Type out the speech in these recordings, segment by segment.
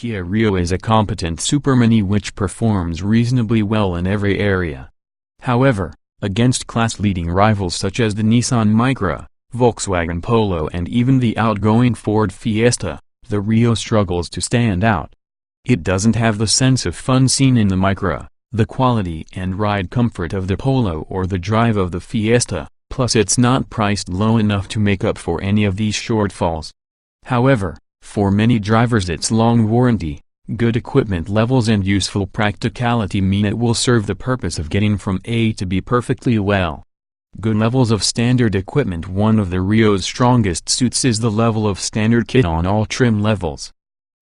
Kia Rio is a competent supermini which performs reasonably well in every area. However, against class-leading rivals such as the Nissan Micra, Volkswagen Polo and even the outgoing Ford Fiesta, the Rio struggles to stand out. It doesn't have the sense of fun seen in the Micra, the quality and ride comfort of the Polo or the drive of the Fiesta, plus it's not priced low enough to make up for any of these shortfalls. However, for many drivers its long warranty, good equipment levels and useful practicality mean it will serve the purpose of getting from A to B perfectly well. Good levels of standard equipment. One of the Rio's strongest suits is the level of standard kit on all trim levels.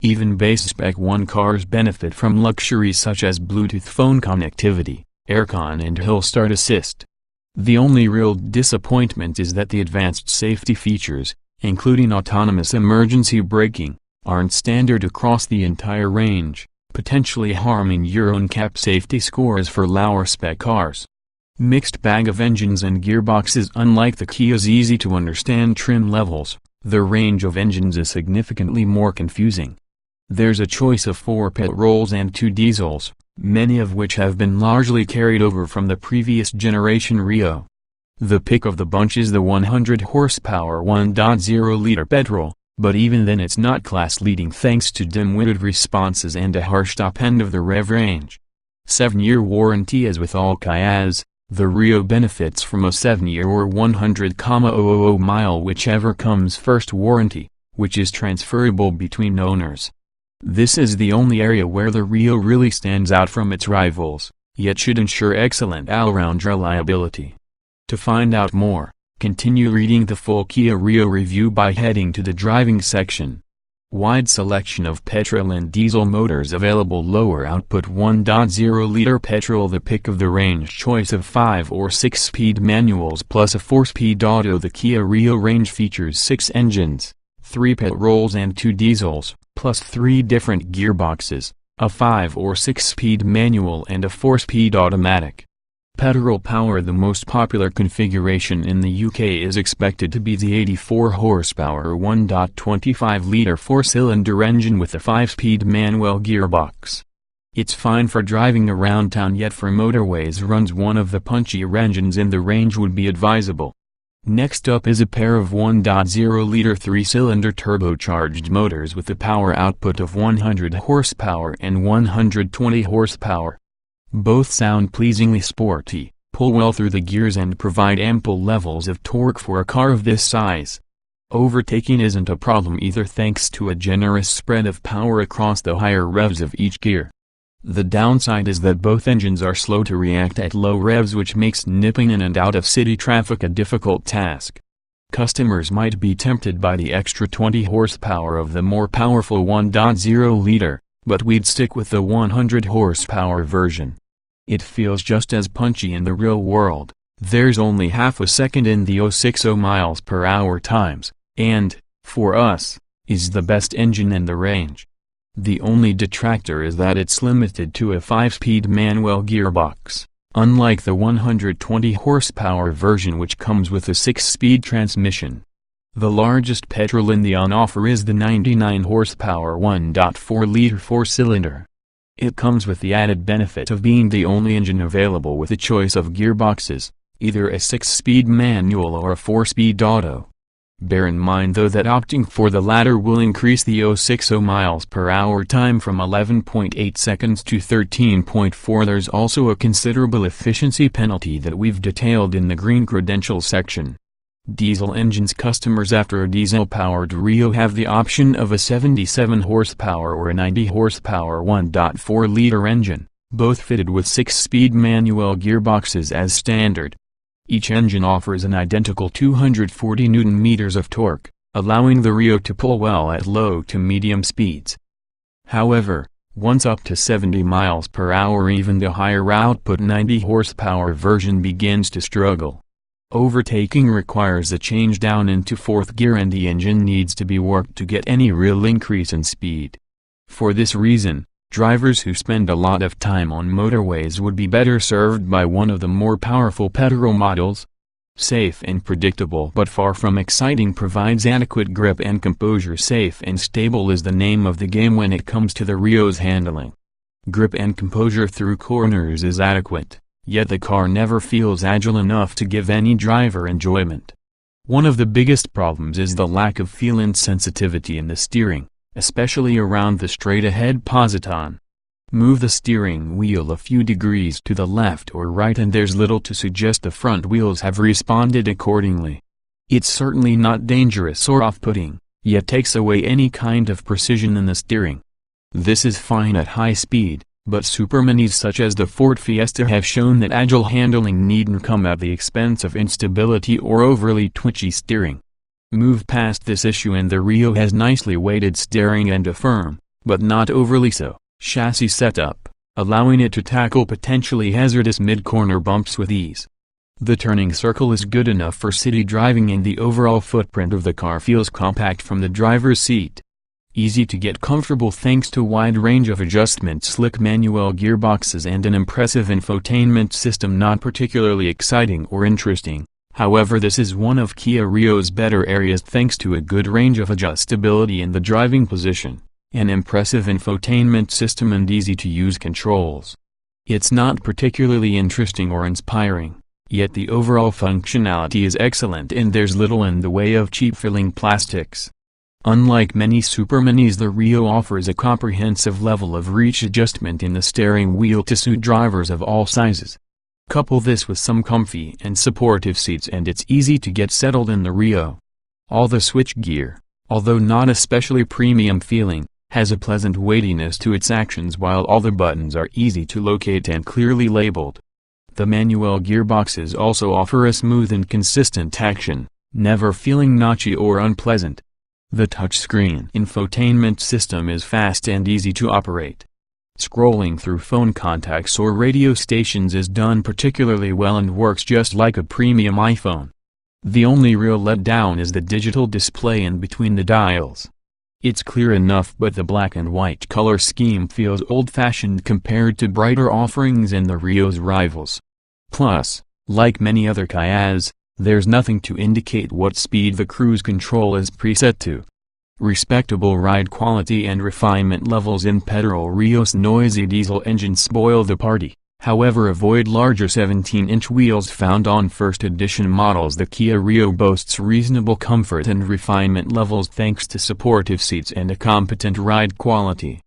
Even base spec 1 cars benefit from luxuries such as Bluetooth phone connectivity, aircon and hill start assist. The only real disappointment is that the advanced safety features, including autonomous emergency braking, aren't standard across the entire range, potentially harming Euro NCAP safety scores for lower spec cars. Mixed bag of engines and gearboxes. Unlike the Kia's easy-to-understand trim levels, the range of engines is significantly more confusing. There's a choice of 4 petrols and 2 diesels, many of which have been largely carried over from the previous generation Rio. The pick of the bunch is the 100 horsepower 1.0-liter petrol, but even then it's not class-leading thanks to dim-witted responses and a harsh top end of the rev range. 7-year warranty. As with all Kias, the Rio benefits from a 7-year or 100,000 mile whichever comes first warranty, which is transferable between owners. This is the only area where the Rio really stands out from its rivals, yet should ensure excellent all-round reliability. To find out more, continue reading the full Kia Rio review by heading to the driving section. Wide selection of petrol and diesel motors available. Lower output 1.0-liter petrol. The pick of the range. Choice of 5 or 6-speed manuals plus a 4-speed auto. The Kia Rio range features 6 engines, 3 petrols and 2 diesels, plus 3 different gearboxes, a 5 or 6-speed manual and a 4-speed automatic. Petrol power. The most popular configuration in the UK is expected to be the 84 horsepower 1.25-liter 4-cylinder engine with a 5-speed manual gearbox. It's fine for driving around town, yet for motorways runs one of the punchier engines in the range would be advisable. Next up is a pair of 1.0-liter 3-cylinder turbocharged motors with a power output of 100 horsepower and 120 horsepower. Both sound pleasingly sporty, pull well through the gears and provide ample levels of torque for a car of this size. Overtaking isn't a problem either thanks to a generous spread of power across the higher revs of each gear. The downside is that both engines are slow to react at low revs, which makes nipping in and out of city traffic a difficult task. Customers might be tempted by the extra 20 horsepower of the more powerful 1.0-liter, but we'd stick with the 100 horsepower version. It feels just as punchy in the real world. There's only half a second in the 060 miles per hour times, and, for us, is the best engine in the range. The only detractor is that it's limited to a 5-speed manual gearbox, unlike the 120 horsepower version which comes with a 6-speed transmission. The largest petrol in the on offer is the 99 horsepower 1.4-liter 4-cylinder. It comes with the added benefit of being the only engine available with a choice of gearboxes, either a 6-speed manual or a 4-speed auto. Bear in mind though that opting for the latter will increase the 060 miles per hour time from 11.8 seconds to 13.4. There's also a considerable efficiency penalty that we've detailed in the green credentials section. Diesel engines. Customers after a diesel-powered Rio have the option of a 77 horsepower or a 90 horsepower 1.4-liter engine, both fitted with 6-speed manual gearboxes as standard. Each engine offers an identical 240 Nm of torque, allowing the Rio to pull well at low to medium speeds. However, once up to 70 miles per hour, even the higher output 90 horsepower version begins to struggle. Overtaking requires a change down into 4th gear and the engine needs to be worked to get any real increase in speed. For this reason, drivers who spend a lot of time on motorways would be better served by one of the more powerful petrol models. Safe and predictable but far from exciting, provides adequate grip and composure. Safe and stable is the name of the game when it comes to the Rio's handling. Grip and composure through corners is adequate, yet the car never feels agile enough to give any driver enjoyment. One of the biggest problems is the lack of feel sensitivity in the steering, especially around the straight-ahead position. Move the steering wheel a few degrees to the left or right and there's little to suggest the front wheels have responded accordingly. It's certainly not dangerous or off-putting, yet takes away any kind of precision in the steering. This is fine at high speed, but superminis such as the Ford Fiesta have shown that agile handling needn't come at the expense of instability or overly twitchy steering. Move past this issue and the Rio has nicely weighted steering and a firm, but not overly so, chassis setup, allowing it to tackle potentially hazardous mid-corner bumps with ease. The turning circle is good enough for city driving and the overall footprint of the car feels compact from the driver's seat. Easy to get comfortable thanks to wide range of adjustment, slick manual gearboxes and an impressive infotainment system. Not particularly exciting or interesting, however this is one of Kia Rio's better areas thanks to a good range of adjustability in the driving position, an impressive infotainment system and easy-to-use controls. It's not particularly interesting or inspiring, yet the overall functionality is excellent and there's little in the way of cheap-filling plastics. Unlike many superminis, the Rio offers a comprehensive level of reach adjustment in the steering wheel to suit drivers of all sizes. Couple this with some comfy and supportive seats and it's easy to get settled in the Rio. All the switchgear, although not especially premium feeling, has a pleasant weightiness to its actions while all the buttons are easy to locate and clearly labeled. The manual gearboxes also offer a smooth and consistent action, never feeling notchy or unpleasant. The touchscreen infotainment system is fast and easy to operate. Scrolling through phone contacts or radio stations is done particularly well and works just like a premium iPhone. The only real letdown is the digital display in between the dials. It's clear enough but the black and white color scheme feels old-fashioned compared to brighter offerings in the Rio's rivals. Plus, like many other Kias, there's nothing to indicate what speed the cruise control is preset to. Respectable ride quality and refinement levels in petrol Rio's noisy diesel engine spoil the party, however avoid larger 17-inch wheels found on first edition models. The Kia Rio boasts reasonable comfort and refinement levels thanks to supportive seats and a competent ride quality.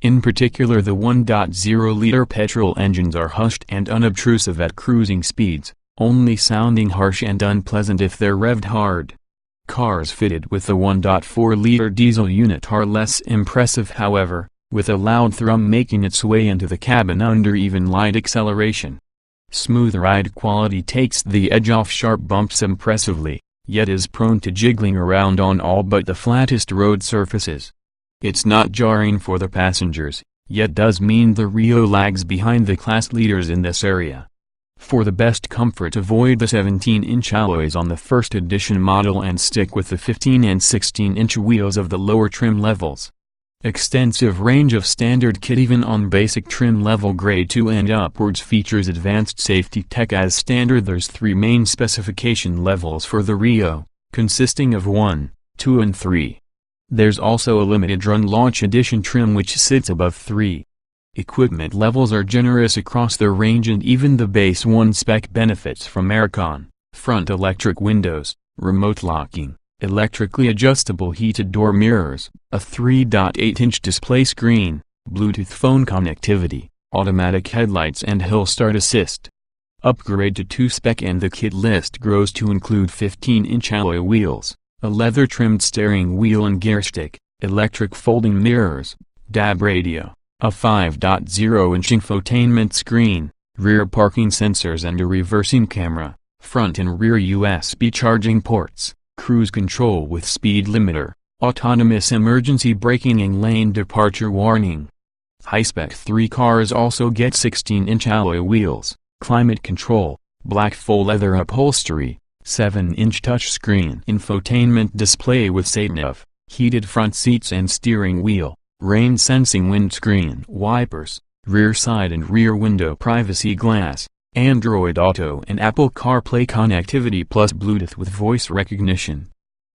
In particular the 1.0-liter petrol engines are hushed and unobtrusive at cruising speeds, only sounding harsh and unpleasant if they're revved hard. Cars fitted with the 1.4-liter diesel unit are less impressive however, with a loud thrum making its way into the cabin under even light acceleration. Smooth ride quality takes the edge off sharp bumps impressively, yet is prone to jiggling around on all but the flattest road surfaces. It's not jarring for the passengers, yet does mean the Rio lags behind the class leaders in this area. For the best comfort, avoid the 17-inch alloys on the first edition model and stick with the 15 and 16-inch wheels of the lower trim levels. Extensive range of standard kit even on basic trim level grade 2 and upwards features advanced safety tech as standard. There's 3 main specification levels for the Rio, consisting of 1, 2 and 3. There's also a limited run launch edition trim which sits above 3. Equipment levels are generous across the range and even the base 1 spec benefits from aircon, front electric windows, remote locking, electrically adjustable heated door mirrors, a 3.8-inch display screen, Bluetooth phone connectivity, automatic headlights and hill start assist. Upgrade to 2 spec and the kit list grows to include 15-inch alloy wheels, a leather-trimmed steering wheel and gear stick, electric folding mirrors, DAB radio, a 5.0-inch infotainment screen, rear parking sensors and a reversing camera, front and rear USB charging ports, cruise control with speed limiter, autonomous emergency braking and lane departure warning. High-spec 3 cars also get 16-inch alloy wheels, climate control, black faux leather upholstery, 7-inch touchscreen infotainment display with sat-nav, heated front seats and steering wheel, rain-sensing windscreen wipers, rear side and rear window privacy glass, Android Auto and Apple CarPlay connectivity plus Bluetooth with voice recognition.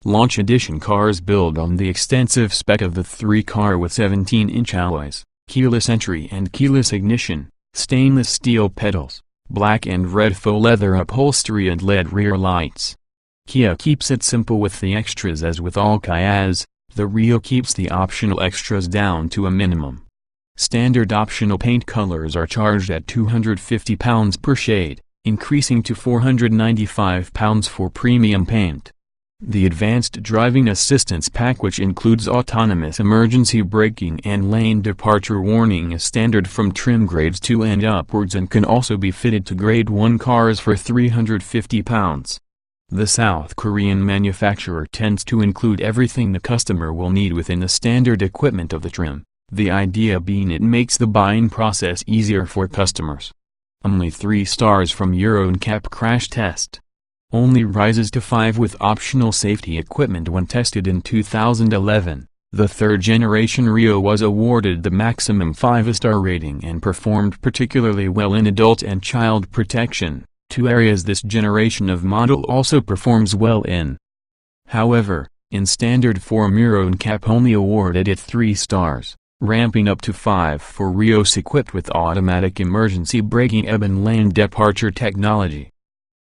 Launch edition cars build on the extensive spec of the 3 car with 17-inch alloys, keyless entry and keyless ignition, stainless steel pedals, black and red faux leather upholstery and LED rear lights. Kia keeps it simple with the extras. As with all Kias, the Rio keeps the optional extras down to a minimum. Standard optional paint colors are charged at £250 per shade, increasing to £495 for premium paint. The Advanced Driving Assistance Pack, which includes autonomous emergency braking and lane departure warning, is standard from trim grades 2 and upwards and can also be fitted to grade 1 cars for £350. The South Korean manufacturer tends to include everything the customer will need within the standard equipment of the trim, the idea being it makes the buying process easier for customers. Only 3 stars from Euro NCAP crash test. Only rises to 5 with optional safety equipment when tested in 2011. The third-generation Rio was awarded the maximum 5-star rating and performed particularly well in adult and child protection, 2 areas this generation of model also performs well in. However, in standard form Euro NCAP only awarded it 3 stars, ramping up to 5 for Rios equipped with automatic emergency braking and lane departure technology.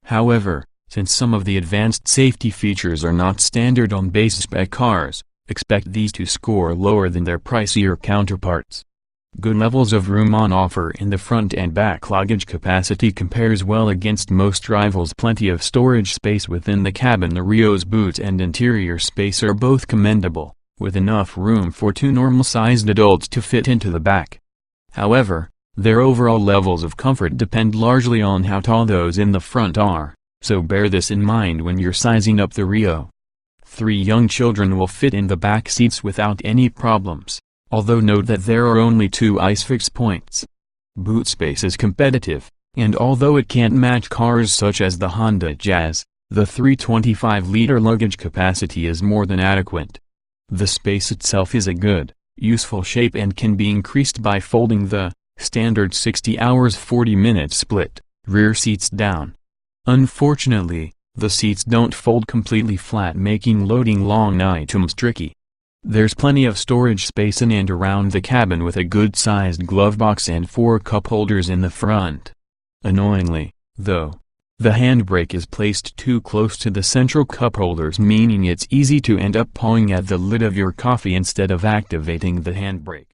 However, since some of the advanced safety features are not standard on base spec cars, expect these to score lower than their pricier counterparts. Good levels of room on offer in the front and back. Luggage capacity compares well against most rivals. Plenty of storage space within the cabin. The Rio's boot and interior space are both commendable, with enough room for 2 normal-sized adults to fit into the back. However, their overall levels of comfort depend largely on how tall those in the front are, so bear this in mind when you're sizing up the Rio. 3 young children will fit in the back seats without any problems, although note that there are only 2 ISOFIX points. Boot space is competitive, and although it can't match cars such as the Honda Jazz, the 325-liter luggage capacity is more than adequate. The space itself is a good, useful shape and can be increased by folding the standard 60 hours 40 minutes split rear seats down. Unfortunately, the seats don't fold completely flat, making loading long items tricky. There's plenty of storage space in and around the cabin with a good-sized glove box and 4 cup holders in the front. Annoyingly, though, the handbrake is placed too close to the central cup holders, meaning it's easy to end up pawing at the lid of your coffee instead of activating the handbrake.